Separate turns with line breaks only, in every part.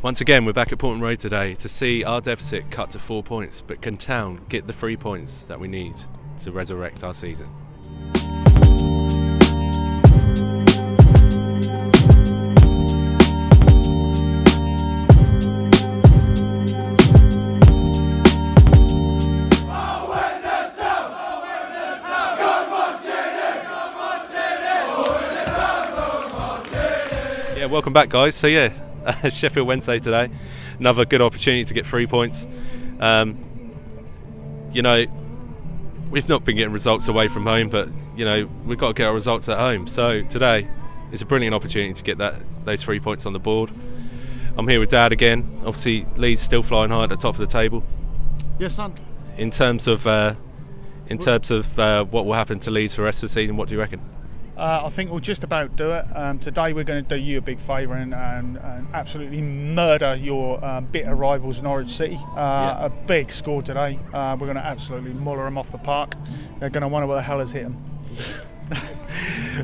Once again, we're back at Portman Road today to see our deficit cut to 4 points, but can Town get the 3 points that we need to resurrect our season? Yeah, welcome back, guys. So yeah, Sheffield Wednesday today, another good opportunity to get 3 points. You know, we've not been getting results away from home, but you know, we've got to get our results at home. So today is a brilliant opportunity to get those 3 points on the board. I'm here with Dad again. Obviously, Leeds still flying high at the top of the table.
Yes, son.
In terms of what will happen to Leeds for the rest of the season, what do you reckon?
I think we'll just about do it. Today we're going to do you a big favour and absolutely murder your bitter rivals Norwich City. A big score today. We're going to absolutely muller them off the park. They're going to wonder what the hell has hit them.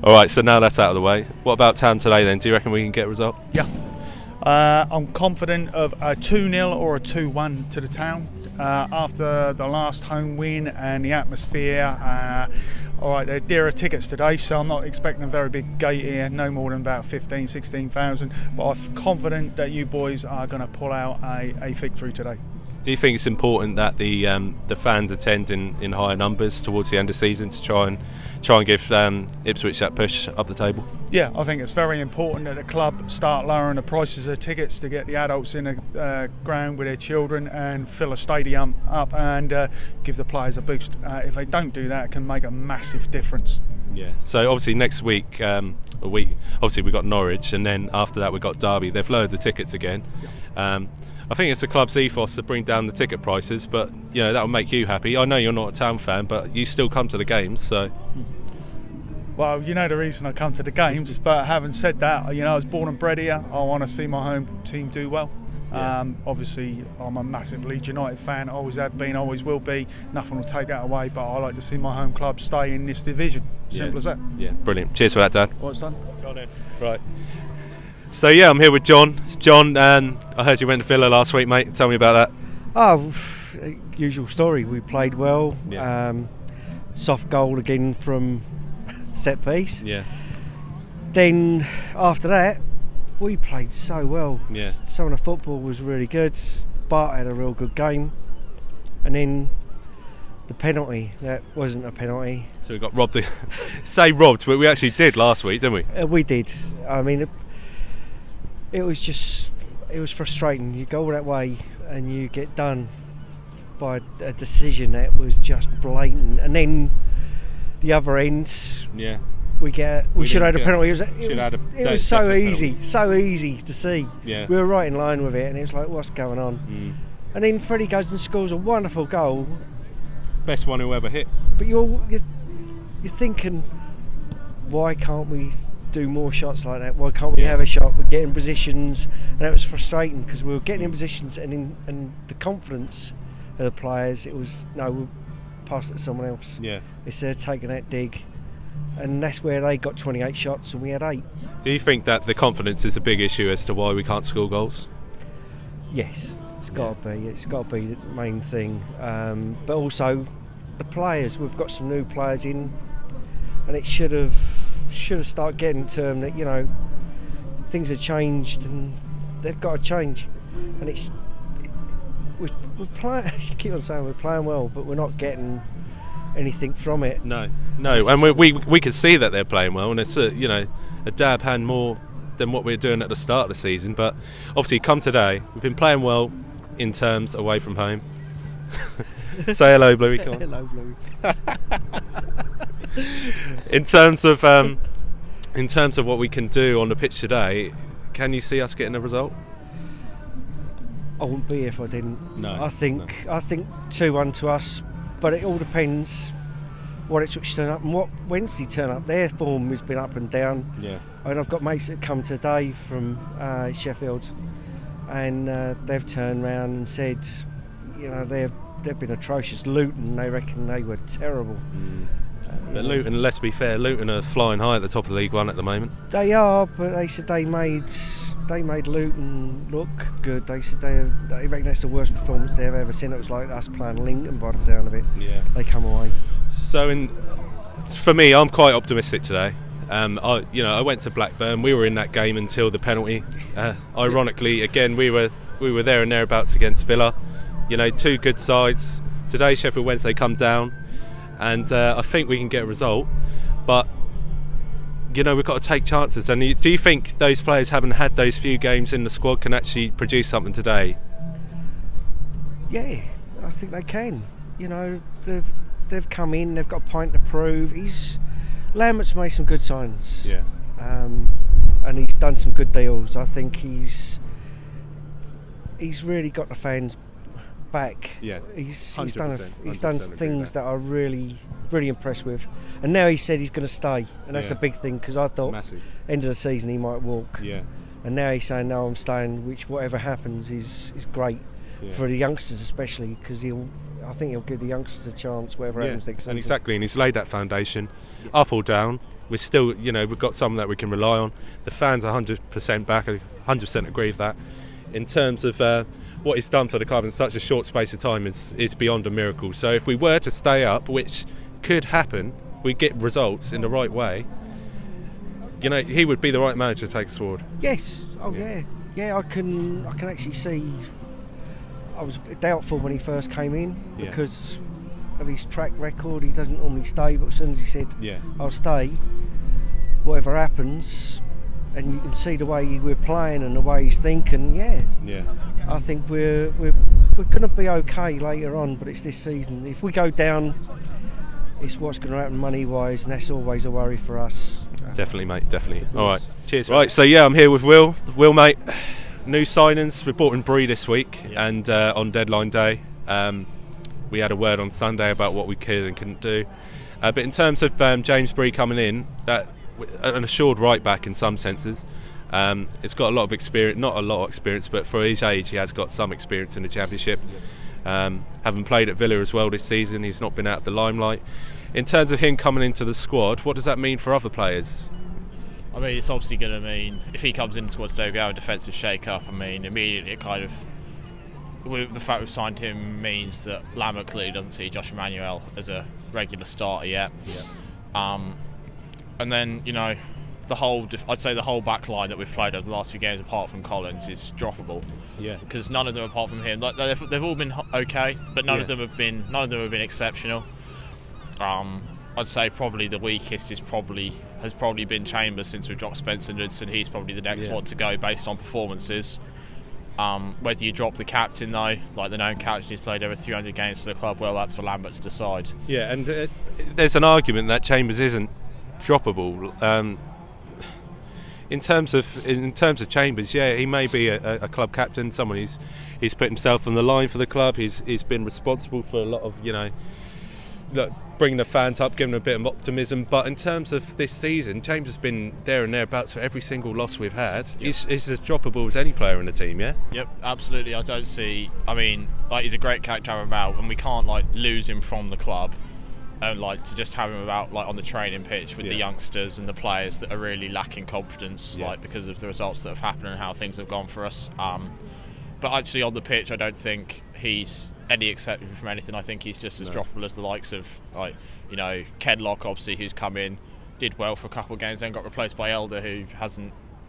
Alright, so now that's out of the way. What about Town today then? Do you reckon we can get a result?
Yeah. I'm confident of a 2-0 or a 2-1 to the Town. After the last home win and the atmosphere, alright, they're dearer tickets today, so I'm not expecting a very big gate here, no more than about 16,000, but I'm confident that you boys are going to pull out a victory today.
Do you think it's important that the fans attend in higher numbers towards the end of the season to try and give Ipswich that push up the table?
Yeah, I think it's very important that the club start lowering the prices of tickets to get the adults in the ground with their children and fill a stadium up and give the players a boost. If they don't do that, it can make a massive difference.
Yeah. So obviously next week, obviously we've got Norwich, and then after that we've got Derby. They've lowered the tickets again. I think it's the club's ethos to bring down the ticket prices, but you know, that will make you happy. I know you're not a Town fan, but you still come to the games, so.
Well, you know the reason I come to the games, but having said that, you know, I was born and bred here. I want to see my home team do well. Yeah. Obviously, I'm a massive Leeds United fan. Always have been, always will be. Nothing will take that away, but I like to see my home club stay in this division. Simple as that.
Yeah, brilliant. Cheers for that, Dad.
What's done?
Got it. Right. So yeah, I'm here with John. John, I heard you went to Villa last week, mate. Tell me about that.
Oh, usual story. We played well.
Yeah.
Soft goal again from set piece.
Yeah.
Then after that, we played so well.
Yeah.
Some of the football was really good. Bart had a real good game, and then the penalty, that wasn't a penalty.
So we got robbed. Say robbed, but we actually did last week, didn't we?
We did. I mean, it was frustrating. You go all that way and you get done by a decision that was just blatant, and then the other end,
yeah,
we should have had a penalty. It was so easy to see.
Yeah.
We were right in line with it, and it was like, what's going on? And then Freddie goes and scores a wonderful goal.
Best one who ever hit.
But you're thinking, why can't we do more shots like that? Why can't we have a shot? We're getting positions, and it was frustrating because we were getting in positions, and the confidence of the players, it was, no, we'll pass it to someone else.
Yeah.
Instead of taking that dig, and that's where they got 28 shots and we had 8.
Do you think that the confidence is a big issue as to why we can't score goals?
Yes, it's got to be. It's got to be the main thing. But also the players. We've got some new players in, and it should have started getting to them that, you know, things have changed and they've got to change. And we're playing. You keep on saying we're playing well, but we're not getting anything from it.
No, and we could see that they're playing well, and it's a dab hand more than what we were doing at the start of the season. But obviously, come today, we've been playing well in terms away from home. Say hello, Bluey. Come on.
Hello, Bluey.
In terms of what we can do on the pitch today, can you see us getting a result?
I wouldn't be here if I didn't.
No.
I think 2-1 to us, but it all depends what Ipswich turn up and what Wednesday turn up. Their form has been up and down.
Yeah.
I mean, I've got mates that come today from Sheffield, and they've turned round and said, you know, they've been atrocious. Luton, they reckon they were terrible.
But Luton, let's be fair, Luton are flying high at the top of League One at the moment.
They are, but they said they made they made Luton look good. They said they reckon that's the worst performance they've ever seen. It was like us playing Lincoln by the sound of it.
Yeah.
They come away.
So for me, I'm quite optimistic today. I went to Blackburn. We were in that game until the penalty. Ironically, again, we were there and thereabouts against Villa. You know, two good sides. Today, Sheffield Wednesday come down, and I think we can get a result. But you know, we've got to take chances. And do you think those players, having had those few games in the squad, can actually produce something today?
Yeah, I think they can. You know, they've come in. They've got a point to prove. Lambert's made some good signs.
Yeah.
And he's done some good deals. I think he's really got the fans back.
Yeah.
He's done things
that
I really impressed with. And now he said he's going to stay, and that's a big thing, because I thought end of the season he might walk.
Yeah.
And now he's saying no, I'm staying, which whatever happens is great for the youngsters, especially because I think he'll give the youngsters a chance whatever happens next season.
And exactly, and he's laid that foundation, up or down. We're still, you know, we've got someone that we can rely on. The fans are 100% back. I 100% agree with that. In terms of what he's done for the club in such a short space of time is beyond a miracle. So if we were to stay up, which could happen, we get results in the right way, you know, he would be the right manager to take us forward.
Yes. Oh yeah. I can actually see. I was a bit doubtful when he first came in because of his track record. He doesn't normally stay, but as soon as he said, "I'll stay," whatever happens, and you can see the way we're playing and the way he's thinking. I think we're going to be okay later on, but it's this season. If we go down, it's what's going to happen money-wise, and that's always a worry for us.
Definitely, mate. Definitely. All right. Cheers. Right. So I'm here with Will. Will, mate. New signings. We bought in Bree this week, and on deadline day, we had a word on Sunday about what we could and couldn't do. But in terms of James Bree coming in, that an assured right back in some senses. It's got a lot of experience, not a lot of experience, but for his age, he has got some experience in the Championship. Having played at Villa as well this season, he's not been out of the limelight. In terms of him coming into the squad, what does that mean for other players?
I mean, it's obviously going to mean, if he comes in the squad today, we have a defensive shake-up. I mean, immediately it kind of, the fact we've signed him means that Lambert clearly doesn't see Josh Emmanuel as a regular starter yet. And then, you know, I'd say the whole back line that we've played over the last few games, apart from Collins, is droppable. Because none of them, apart from him, they've all been okay, but none of them have been exceptional. I'd say probably the weakest has probably been Chambers since we've dropped Spencer Knudsen. He's probably the next one to go based on performances. Whether you drop the captain though, like the known captain who's played over 300 games for the club, well, that's for Lambert to decide. Yeah, and
there's an argument that Chambers isn't droppable. In terms of Chambers, he may be a club captain, someone he's put himself on the line for the club. He's been responsible for a lot of, you know, bringing the fans up, giving them a bit of optimism. But in terms of this season, James has been there and thereabouts for every single loss we've had. He's as droppable as any player in the team. Yep,
absolutely. I don't see. I mean, like, he's a great character to have about, and we can't like lose him from the club. And like to just have him about like on the training pitch with the youngsters and the players that are really lacking confidence, like because of the results that have happened and how things have gone for us. But actually on the pitch, I don't think he's any exception from anything. I think he's just as droppable as the likes of, like, you know, Kenlock, obviously, who's come in, did well for a couple of games, then got replaced by Elder, who's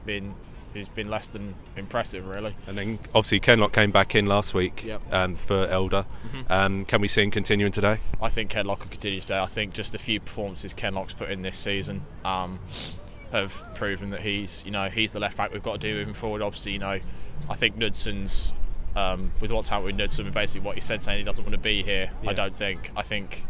been less than impressive, really.
And then obviously Kenlock came back in last week for Elder. Can we see him continuing today?
I think Kenlock will continue today. I think just the few performances Kenlock's put in this season have proven that he's the left back we've got to do moving forward. Obviously, you know, I think Knudsen's with what's happened with Knudsen, basically what he said, saying he doesn't want to be here. I think,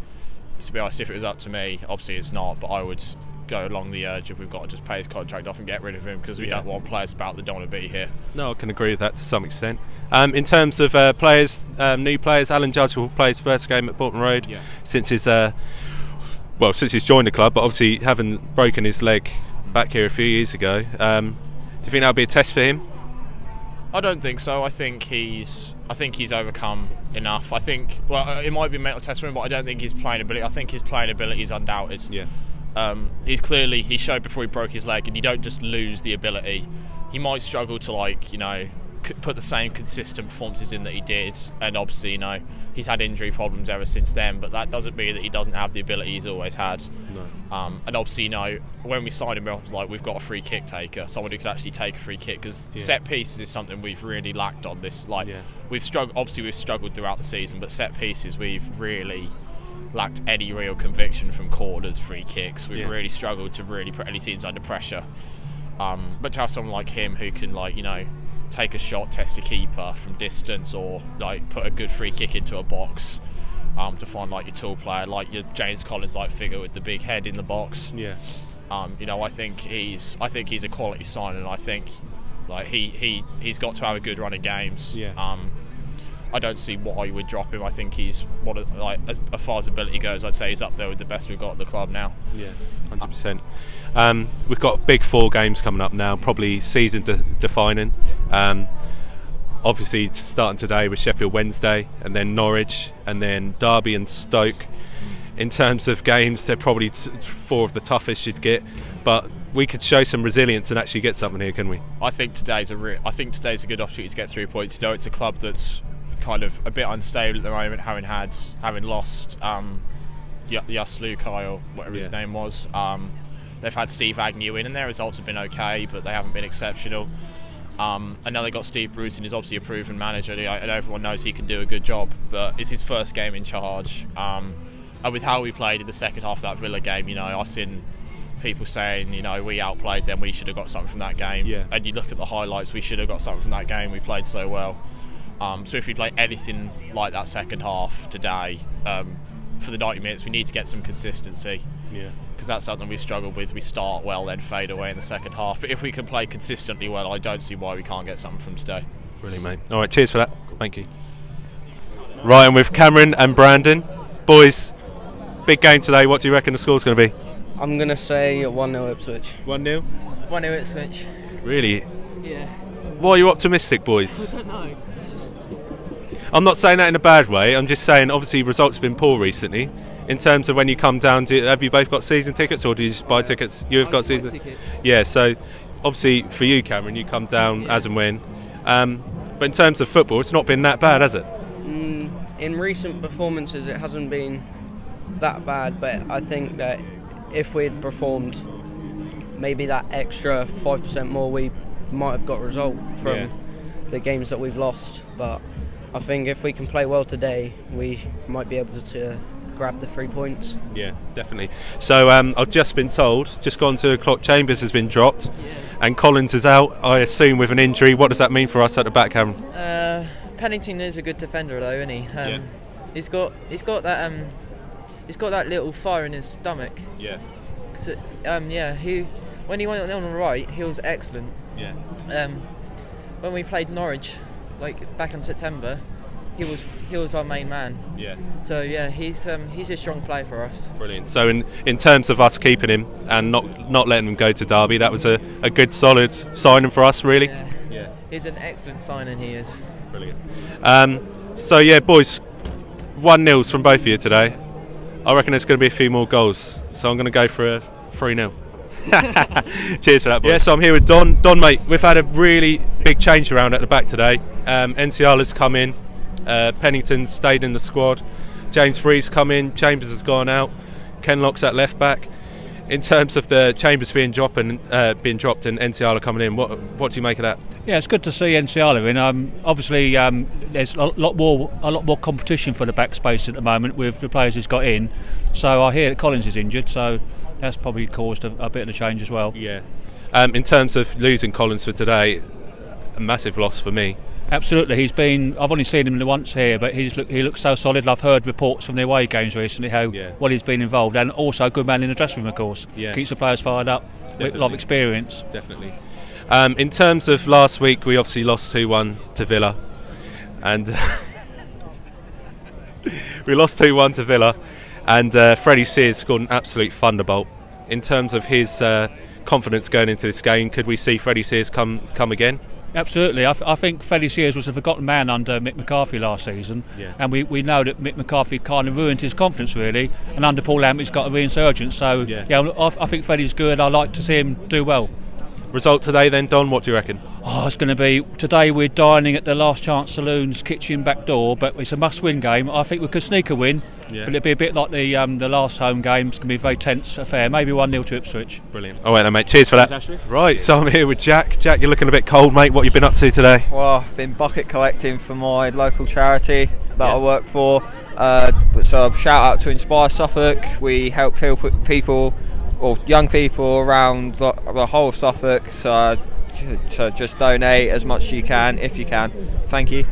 to be honest, if it was up to me, obviously it's not, but I would go along the urge of we've got to just pay his contract off and get rid of him, because we don't want players about that don't want to be here.
No, I can agree with that to some extent. In terms of players, new players, Alan Judge will play his first game at Portman Road since he's joined the club, but obviously having broken his leg back here a few years ago. Do you think that'll be a test for him?
I don't think so. I think he's overcome enough. I think, well, it might be a mental test for him, but I don't think his playing ability. I think his playing ability is undoubted.
Yeah.
He showed before he broke his leg, and you don't just lose the ability he might struggle to, like, you know, put the same consistent performances in that he did, and obviously, you know, he's had injury problems ever since then, but that doesn't mean that he doesn't have the ability he's always had. No. And obviously, you know, when we signed him, I was like, we've got a free kick taker, someone who could actually take a free kick, because set pieces is something we've really lacked on this. Like, we've struggled throughout the season, but set pieces we've really lacked any real conviction from corners, free kicks. We've really struggled to really put any teams under pressure. But to have someone like him who can, like, you know, take a shot, test a keeper from distance, or like put a good free kick into a box, to find like your tool player, like your James Collins like figure with the big head in the box. You know, I think he's a quality sign, and I think like he's got to have a good run of games. I don't see why you would drop him. I think he's as far as ability goes, I'd say he's up there with the best we've got at the club now.
100%. We've got big 4 games coming up now, probably season defining. Obviously starting today with Sheffield Wednesday, and then Norwich, and then Derby and Stoke. In terms of games, they're probably 4 of the toughest you'd get, but we could show some resilience and actually get something here, can we?
I think today's a good opportunity to get 3 points. You know, it's a club that's kind of a bit unstable at the moment, having lost Jaslukai, or whatever his name was. They've had Steve Agnew in, and their results have been okay, but they haven't been exceptional. And now they got Steve Bruce, and he's obviously a proven manager, and everyone knows he can do a good job, but it's his first game in charge. And with how we played in the second half of that Villa game, you know, I've seen people saying, you know, we outplayed them, we should have got something from that game. And you look at the highlights, we should have got something from that game, we played so well. So if we play anything like that second half today, for the 90 minutes, we need to get some consistency. Because that's something we struggled with. We start well, then fade away in the second half. But if we can play consistently well, I don't see why we can't get something from today.
Brilliant, mate. All right, cheers for that. Thank you. Right, I'm with Cameron and Brandon. Boys, big game today. What do you reckon the score's going to be?
I'm going to say 1-0 Ipswich.
1-0?
1-0 Ipswich.
Really?
Yeah.
Why are you optimistic, boys?
I don't know.
I'm not saying that in a bad way. I'm just saying, obviously, results have been poor recently. In terms of when you come down to, have you both got season tickets, or do you just buy tickets? You have got season
tickets.
Yeah, so obviously for you, Cameron, you come down as and when. But in terms of football, it's not been that bad, has it?
In recent performances, it hasn't been that bad, but I think that if we'd performed maybe that extra 5% more, we might have got a result from the games that we've lost. But I think if we can play well today, we might be able to grab the 3 points.
Yeah, definitely. So I've just been told, just gone to o'clock, Chambers has been dropped, and Collins is out, I assume, with an injury. What does that mean for us at the back, Cameron?
Pennington is a good defender, though, isn't he? He's got that little fire in his stomach. So, when he went on the right, he was excellent. When we played Norwich, like back in September, he was our main man. So he's a strong player for us.
Brilliant. So in terms of us keeping him and not letting him go to Derby, that was a good solid signing for us, really.
He's an excellent signing, he is.
Brilliant. So yeah, boys, 1-0 from both of you today. I reckon there's going to be a few more goals, so I'm going to go for a 3-0. Cheers for that, boys. So I'm here with Don. Don, mate, we've had a really big change around at the back today. NCR's come in, Pennington's stayed in the squad, James Bree's come in, Chambers has gone out, Kenlock's at left back. In terms of the Chambers being dropped and NCR coming in, what do you make of that?
Yeah, it's good to see NCR in. Obviously, there's a lot more competition for the back space at the moment with the players he's got in. So I hear that Collins is injured, so that's probably caused a bit of a change as well.
Yeah. In terms of losing Collins for today, a massive loss for me.
Absolutely, I've only seen him once here, but he looks so solid. I've heard reports from the away games recently how well he's been involved, and also a good man in the dressing room, of course. Keeps the players fired up. With a lot of experience.
Definitely. In terms of last week, we obviously lost 2-1 to Villa, and we lost 2-1 to Villa, and Freddie Sears scored an absolute thunderbolt. In terms of his confidence going into this game, could we see Freddie Sears come again?
Absolutely. I think Freddie Sears was a forgotten man under Mick McCarthy last season, and we know that Mick McCarthy kind of ruined his confidence really, and under Paul Lamb he's got a resurgence. So I think Freddie's good. I like to see him do well.
Result today then, Don, what do you reckon?
Oh, it's going to be, today we're dining at the Last Chance Saloon's kitchen back door, but it's a must-win game. I think we could sneak a win, but it'll be a bit like the last home game. It's going to be a very tense affair, maybe 1-0 to Ipswich.
Brilliant. All right then, mate, cheers for that.
Cheers,
right, so I'm here with Jack. Jack, you're looking a bit cold, mate. What have you been up to today?
Well, I've been bucket collecting for my local charity that I work for. So shout out to Inspire Suffolk. We help people, or young people around the whole of Suffolk. So just donate as much as you can, if you can. Thank you.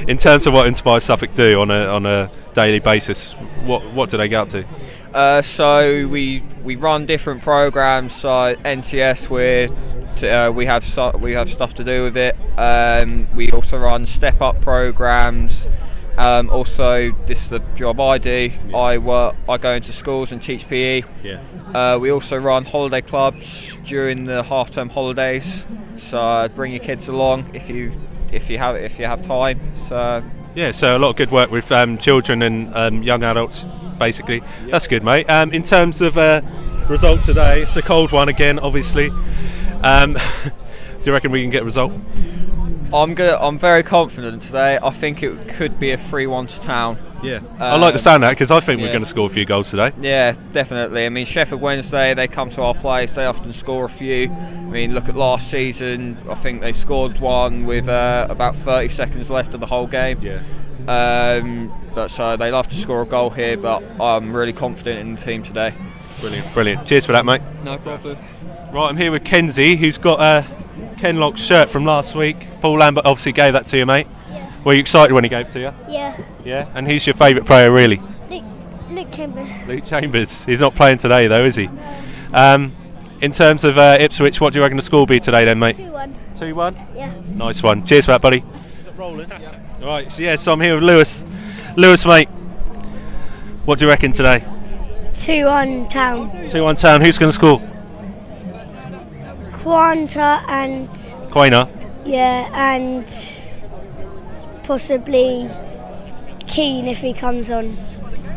In terms of what Inspire Suffolk do on a daily basis, what do they get up to?
So we run different programs. So NCS, we have stuff to do with it. We also run step up programs. Also, this is the job I do. I go into schools and teach PE. We also run holiday clubs during the half-term holidays. So bring your kids along if you have time. So
yeah, so a lot of good work with children and young adults, basically. That's good, mate. In terms of result today, it's a cold one again, obviously. Do you reckon we can get a result?
I'm very confident today. I think it could be a 3-1 to Town.
Yeah, I like the sound of that because I think we're going to score a few goals today.
Yeah, definitely. I mean, Sheffield Wednesday, they come to our place, they often score a few. I mean, look at last season, I think they scored one with about 30 seconds left of the whole game.
Yeah.
But so they love to score a goal here, but I'm really confident in the team today.
Brilliant, brilliant. Cheers for that, mate.
No problem.
Right, I'm here with Kenzie, who's got a Kenlock's shirt from last week. Paul Lambert obviously gave that to you, mate. Yeah. Were you excited when he gave it to you?
Yeah.
Yeah? And who's your favourite player, really?
Luke Chambers.
Luke Chambers. He's not playing today, though, is he? In terms of Ipswich, what do you reckon the score will be today, then, mate?
2-1.
2-1?
Yeah.
Nice one. Cheers for that, buddy. Is it rolling? Yeah. All right, so I'm here with Lewis. Lewis, mate, what do you reckon today?
2-1 Town.
2-1 Town. Who's going to score?
Quanta and...
Quainer?
Yeah, and possibly Keane if he comes on.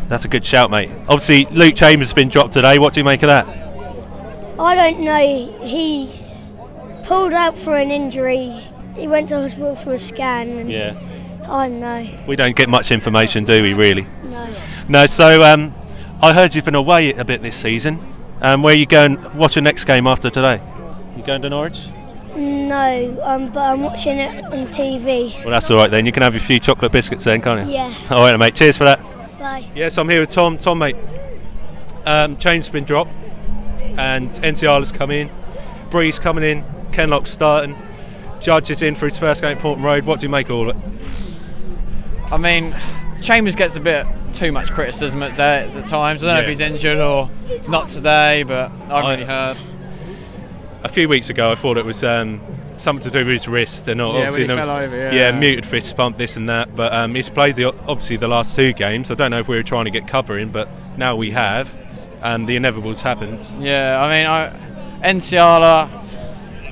That's a good shout, mate. Obviously, Luke Chambers has been dropped today. What do you make of that?
I don't know. He's pulled out for an injury. He went to hospital for a scan. And
yeah.
I don't know.
We don't get much information, do we, really?
No.
No, so I heard you've been away a bit this season. Where are you going? What's your next game after today? You going to Norwich?
No, but I'm watching it on TV.
Well, that's all right then. You can have a few chocolate biscuits then, can't you?
Yeah.
All right, mate. Cheers for that.
Bye.
Yes, I'm here with Tom. Tom, mate. Change's been dropped, and NCR has come in. Bree's coming in. Kenlock's starting. Judge is in for his first game at Portman Road. What do you make of all of it?
I mean, Chambers gets a bit too much criticism at times. I don't know if he's injured or not today, but I haven't really heard.
A few weeks ago, I thought it was something to do with his wrist, and obviously
when he fell over,
muted fist pump, this and that. But he's played obviously the last 2 games. I don't know if we were trying to get covering, but now we have, and the inevitable's happened.
Yeah, I mean, NCR,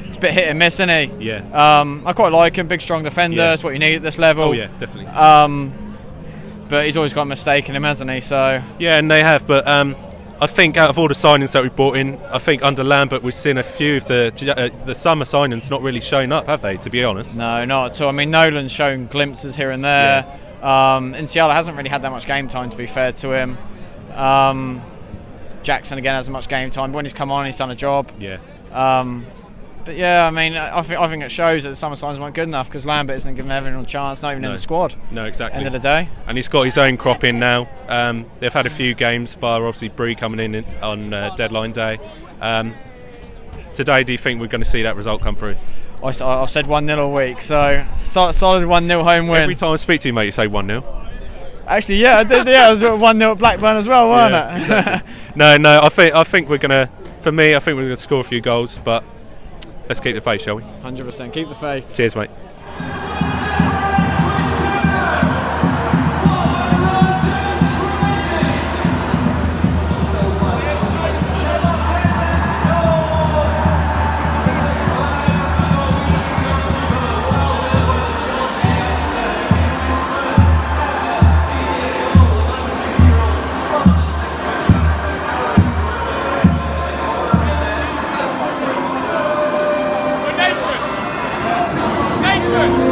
it's a bit hit and miss, isn't he?
Yeah.
I quite like him, big strong defender. That's what you need at this level.
Oh yeah, definitely.
But he's always got a mistake in him, hasn't he? So
yeah, and they have, but. I think out of all the signings that we brought in, I think under Lambert we've seen a few of the summer signings not really shown up, have they, to be honest?
No, not at all. I mean, Nolan's shown glimpses here and there. Yeah. Inciala hasn't really had that much game time, to be fair to him. Jackson, again, hasn't much game time. But when he's come on, he's done a job.
Yeah.
But yeah, I mean, I think it shows that the summer signs weren't good enough because Lambert isn't giving everyone a chance, not even in the squad.
No, exactly.
End of the day.
And he's got his own crop in now. They've had a few games, bar obviously Bree coming in on deadline day. Today, do you think we're going to see that result come through?
I said 1-0 all week, so solid 1-0 home win.
Every time I speak to you, mate, you say 1-0.
Actually, yeah, I did. Yeah, it was 1-0 at Blackburn as well, wasn't it?
Exactly. No, I think we're going to. For me, I think we're going to score a few goals, but let's keep the faith, shall we?
100%. Keep the faith.
Cheers, mate.
Penalty.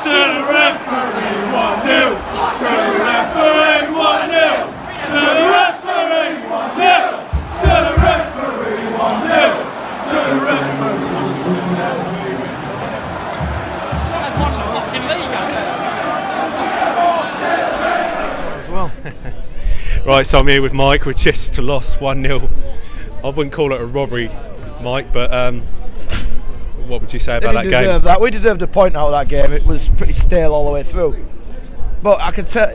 1-0.
Right, so I'm here with Mike. We just lost 1-0. I wouldn't call it a robbery, Mike, but what would you say about that game?
We deserved a point out of that game. It was pretty stale all the way through. But I could tell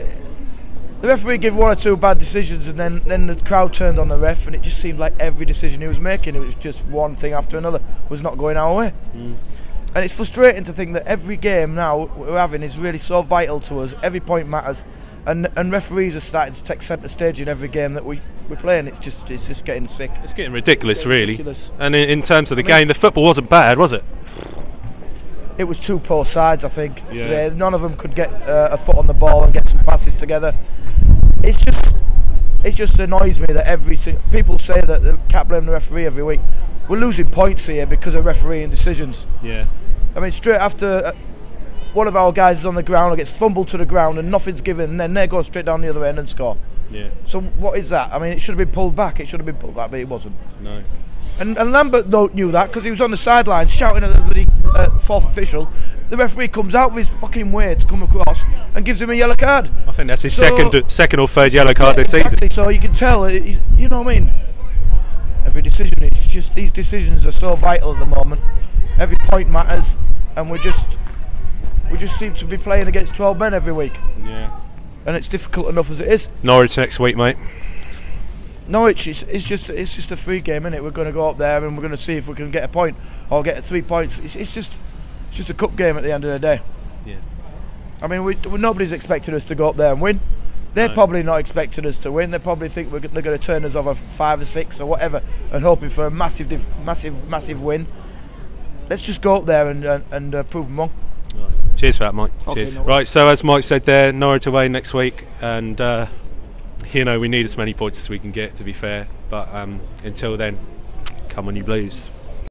the referee gave 1 or 2 bad decisions, and then the crowd turned on the ref, and it just seemed like every decision he was making, it was just one thing after another, was not going our way. And it's frustrating to think that every game now we're having is really so vital to us. Every point matters, and referees are starting to take centre stage in every game that we play, and it's just getting sick.
It's getting ridiculous, really.
Ridiculous.
And in terms of the game, the football wasn't bad, was it?
It was 2 poor sides, I think. Yeah. Today. None of them could get a foot on the ball and get some passes together. It just annoys me that people say that they can't blame the referee every week. We're losing points here because of refereeing decisions.
Yeah.
I mean, straight after one of our guys is on the ground and gets fumbled to the ground and nothing's given, and then they go straight down the other end and score.
Yeah.
So what is that? I mean, it should have been pulled back. But it wasn't.
No.
And Lambert knew that because he was on the sidelines shouting at the bloody 4th official. The referee comes out of his fucking way to come across and gives him a yellow card.
I think that's his second or third yellow card this season.
So you can tell, you know what I mean? Every decision, it's just these decisions are so vital at the moment. Every point matters, and we just seem to be playing against 12 men every week.
Yeah.
And it's difficult enough as it is.
Norwich next week, mate.
Norwich, it's just a free game, isn't it? We're going to go up there and we're going to see if we can get a point or get 3 points. It's just a cup game at the end of the day.
Yeah.
I mean, nobody's expected us to go up there and win. They're probably not expecting us to win. They probably think they're going to turn us over 5 or 6 or whatever, and hoping for a massive win. Let's just go up there and prove them wrong.
Right. Cheers for that, Mike. Okay, cheers. Right, so as Mike said there, Norwich away next week, and we need as many points as we can get, to be fair. But until then, come on, you Blues.